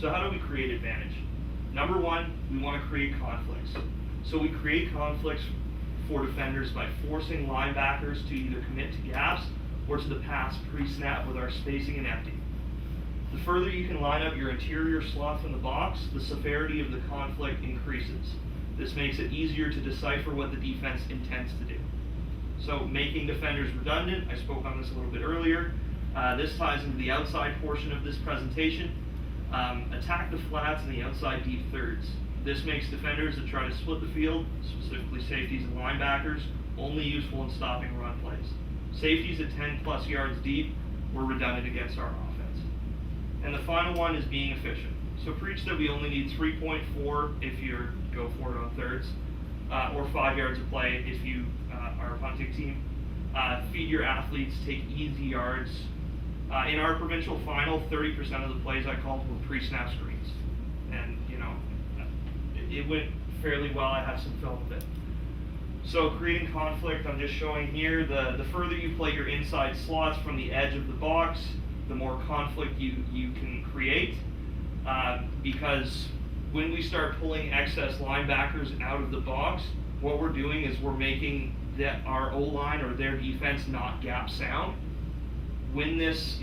So how do we create advantage? Number one, we want to create conflicts. So we create conflicts for defenders by forcing linebackers to either commit to gaps or to the pass pre-snap with our spacing and empty. The further you can line up your interior slots in the box, the severity of the conflict increases. This makes it easier to decipher what the defense intends to do. So making defenders redundant, I spoke on this a little bit earlier. This ties into the outside portion of this presentation. Attack the flats and the outside deep thirds. This makes defenders that try to split the field, specifically safeties and linebackers, only useful in stopping run plays. Safeties at 10 plus yards deep were redundant against our offense. And the final one is being efficient. So preach that we only need 3.4 if you go for it on thirds, or 5 yards of play if you are a punting team. Feed your athletes, take easy yards. In our provincial final, 30% of the plays I called were pre-snap screens. And, it went fairly well. I have some film of it. So creating conflict, I'm just showing here, the further you play your inside slots from the edge of the box, the more conflict you can create. Because when we start pulling excess linebackers out of the box, what we're doing is we're making our O-line or their defense not gap sound. When this,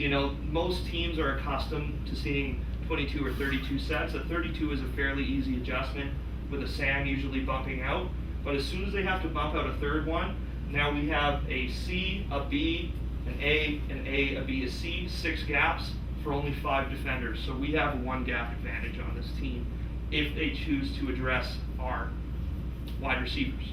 most teams are accustomed to seeing 22 or 32 sets. A 32 is a fairly easy adjustment with a SAM usually bumping out. But as soon as they have to bump out a third one, now we have a C, a B, an A, a B, a C, 6 gaps for only 5 defenders. So we have a 1 gap advantage on this team if they choose to address our wide receivers.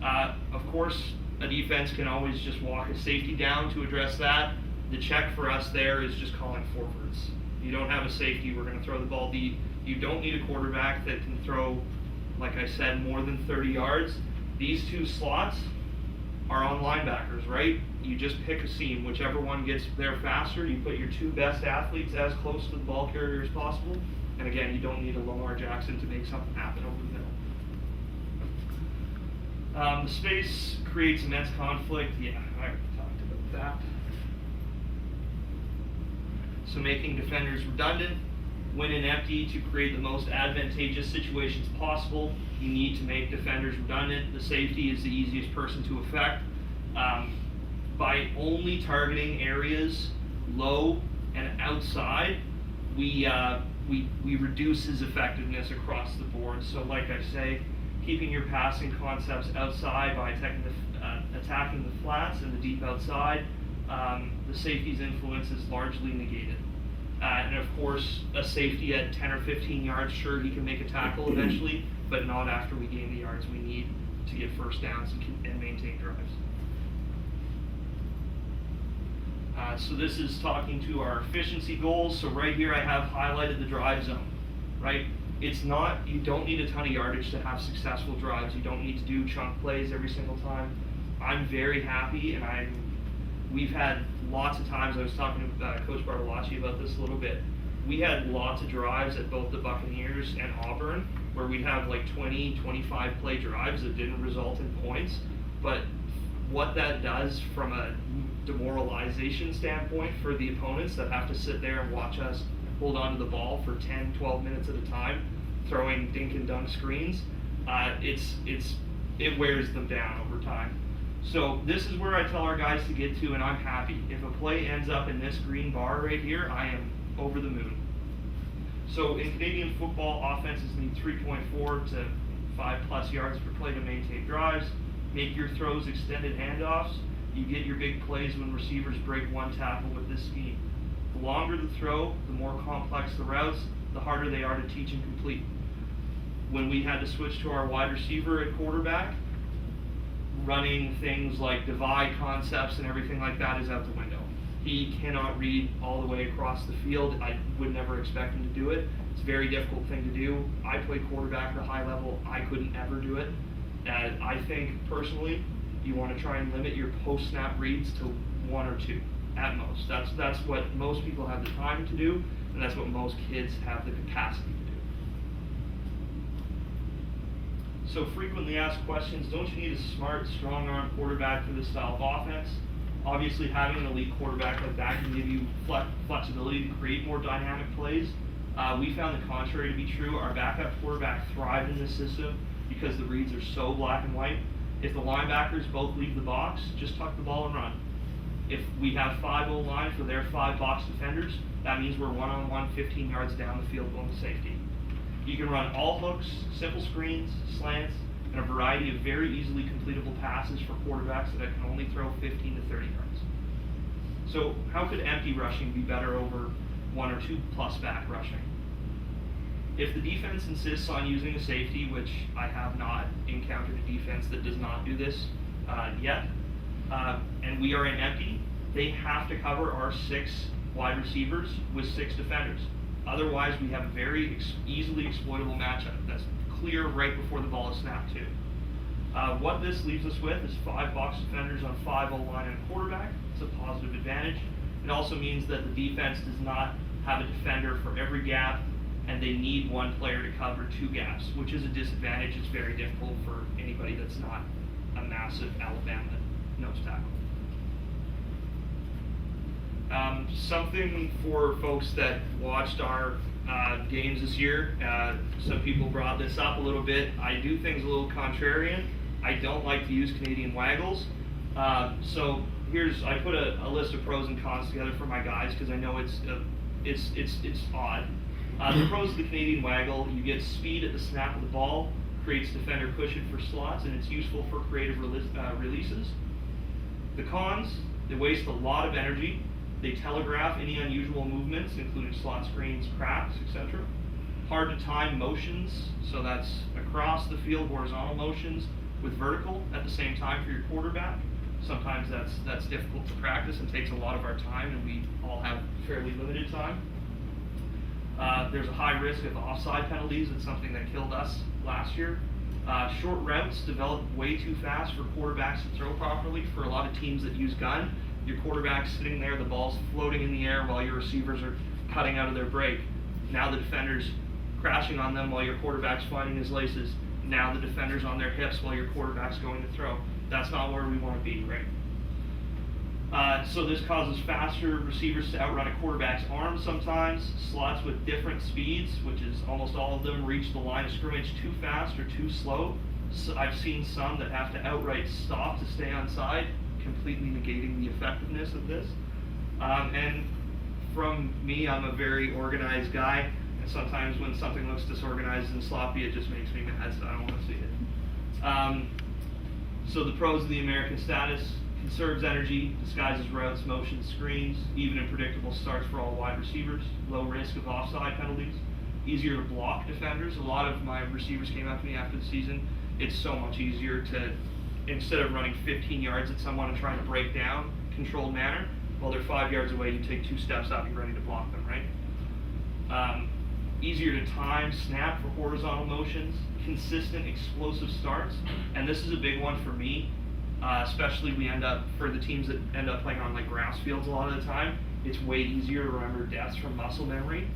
Of course, a defense can always just walk a safety down to address that. The check for us there is just calling forwards. You don't have a safety, we're going to throw the ball deep. You don't need a quarterback that can throw, like I said, more than 30 yards. These 2 slots are on linebackers, right? You just pick a seam, whichever one gets there faster. You put your 2 best athletes as close to the ball carrier as possible. And again, you don't need a Lamar Jackson to make something happen over the middle. The space creates immense conflict. Yeah, I already talked about that. So making defenders redundant. When in empty, to create the most advantageous situations possible, you need to make defenders redundant. The safety is the easiest person to affect. By only targeting areas low and outside, we reduce his effectiveness across the board. So like I say, keeping your passing concepts outside by attacking the flats and the deep outside, the safety's influence is largely negated. And of course, a safety at 10 or 15 yards, sure, he can make a tackle eventually, but not after we gain the yards we need to get first downs and maintain drives. So this is talking to our efficiency goals. So right here I have highlighted the drive zone, right? It's not, you don't need a ton of yardage to have successful drives. You don't need to do chunk plays every single time. I'm very happy, and we've had lots of times, I was talking to Coach Bartolacci about this a little bit. We had lots of drives at both the Buccaneers and Auburn where we'd have like 20, 25 play drives that didn't result in points. But what that does from a demoralization standpoint for the opponents that have to sit there and watch us hold on to the ball for 10, 12 minutes at a time, throwing dink and dunk screens, it wears them down over time. So this is where I tell our guys to get to, and I'm happy. If a play ends up in this green bar right here, I am over the moon. So in Canadian football, offenses need 3.4 to 5+ yards per play to maintain drives. Make your throws extended handoffs. You get your big plays when receivers break one tackle with this scheme. The longer the throw, the more complex the routes, the harder they are to teach and complete. When we had to switch to our wide receiver at quarterback, running things like divide concepts and everything like that is out the window. He cannot read all the way across the field. I would never expect him to do it. It's a very difficult thing to do. I played quarterback at a high level. I couldn't ever do it. And I think, personally, you want to try and limit your post-snap reads to 1 or 2 at most. That's what most people have the time to do, and that's what most kids have the capacity to do. So frequently asked questions, don't you need a smart, strong-arm quarterback for this style of offense? Obviously, having an elite quarterback like that can give you flexibility to create more dynamic plays. We found the contrary to be true. Our backup quarterback thrived in this system because the reads are so black and white. If the linebackers both leave the box, just tuck the ball and run. If we have 5 O-line for their 5 box defenders, that means we're one-on-one 15 yards down the field going to safety. You can run all hooks, simple screens, slants, and a variety of very easily completable passes for quarterbacks that can only throw 15 to 30 yards. So how could empty rushing be better over 1 or 2 plus back rushing? If the defense insists on using a safety, which I have not encountered a defense that does not do this yet, and we are in empty, they have to cover our 6 wide receivers with 6 defenders. Otherwise, we have a very easily exploitable matchup that's clear right before the ball is snapped too. What this leaves us with is 5 box defenders on 5 O-line and a quarterback. It's a positive advantage. It also means that the defense does not have a defender for every gap, and they need 1 player to cover 2 gaps, which is a disadvantage. It's very difficult for anybody that's not a massive Alabama nose tackle. Something for folks that watched our games this year, some people brought this up a little bit. I do things a little contrarian. I don't like to use Canadian waggles. So I put a list of pros and cons together for my guys because I know it's odd. The pros of the Canadian waggle: you get speed at the snap of the ball, creates defender cushion for slots, and it's useful for creative releases. The cons: they waste a lot of energy. They telegraph any unusual movements, including slot screens, cracks, etc. Hard to time motions, so that's across the field horizontal motions with vertical at the same time for your quarterback. Sometimes that's difficult to practice and takes a lot of our time, and we all have fairly limited time. There's a high risk of offside penalties. It's something that killed us last year. Short routes develop way too fast for quarterbacks to throw properly. For a lot of teams that use gun, your quarterback's sitting there, the ball's floating in the air while your receivers are cutting out of their break. Now the defender's crashing on them while your quarterback's finding his laces. Now the defender's on their hips while your quarterback's going to throw. That's not where we want to be, right? So this causes faster receivers to outrun a quarterback's arm sometimes. Slots with different speeds, which is almost all of them, reach the line of scrimmage too fast or too slow. So I've seen some that have to outright stop to stay onside, completely negating the effectiveness of this. And from me, I'm a very organized guy, and sometimes when something looks disorganized and sloppy, it just makes me mad, so I don't want to see it. So the pros of the American status: conserves energy, disguises routes, motions, screens, even in predictable starts for all wide receivers, low risk of offside penalties, easier to block defenders. A lot of my receivers came up to me after the season. It's so much easier to, instead of running 15 yards at someone and trying to break down, controlled manner, while they're 5 yards away, you take 2 steps up, you're ready to block them, right? Easier to time, snap for horizontal motions, consistent explosive starts, and this is a big one for me. Especially for the teams that end up playing on like grass fields a lot of the time, it's way easier to remember depths from muscle memory.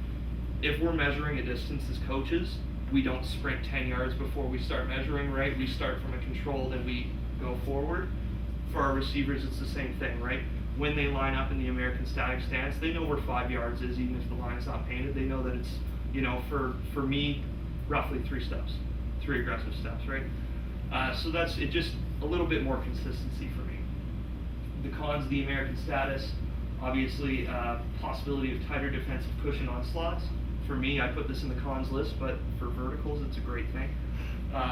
If we're measuring a distance as coaches, we don't sprint 10 yards before we start measuring, right? We start from a control, then we go forward. For our receivers, it's the same thing, right? When they line up in the American static stance, they know where 5 yards is, even if the line's not painted. They know that it's, for me, roughly 3 steps, 3 aggressive steps, right? So that's it, just a little bit more consistency for me. The cons of the American status: obviously, possibility of tighter defensive cushion on slots. For me, I put this in the cons list, but for verticals, it's a great thing.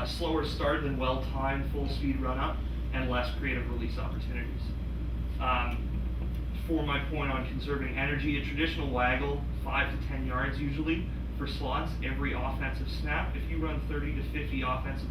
Slower start than well-timed full-speed run-up, and less creative release opportunities. For my point on conserving energy, a traditional waggle, 5 to 10 yards usually for slots every offensive snap. If you run 30 to 50 offensive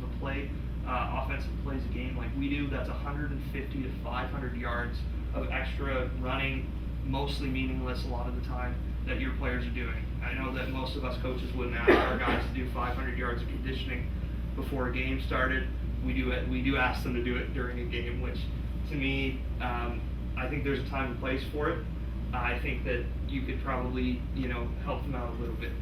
plays a game like we do, that's 150 to 500 yards of extra running, mostly meaningless a lot of the time, that your players are doing. I know that most of us coaches wouldn't ask our guys to do 500 yards of conditioning before a game started. We do ask them to do it during a game, which to me, I think there's a time and place for it. I think that you could probably, help them out a little bit.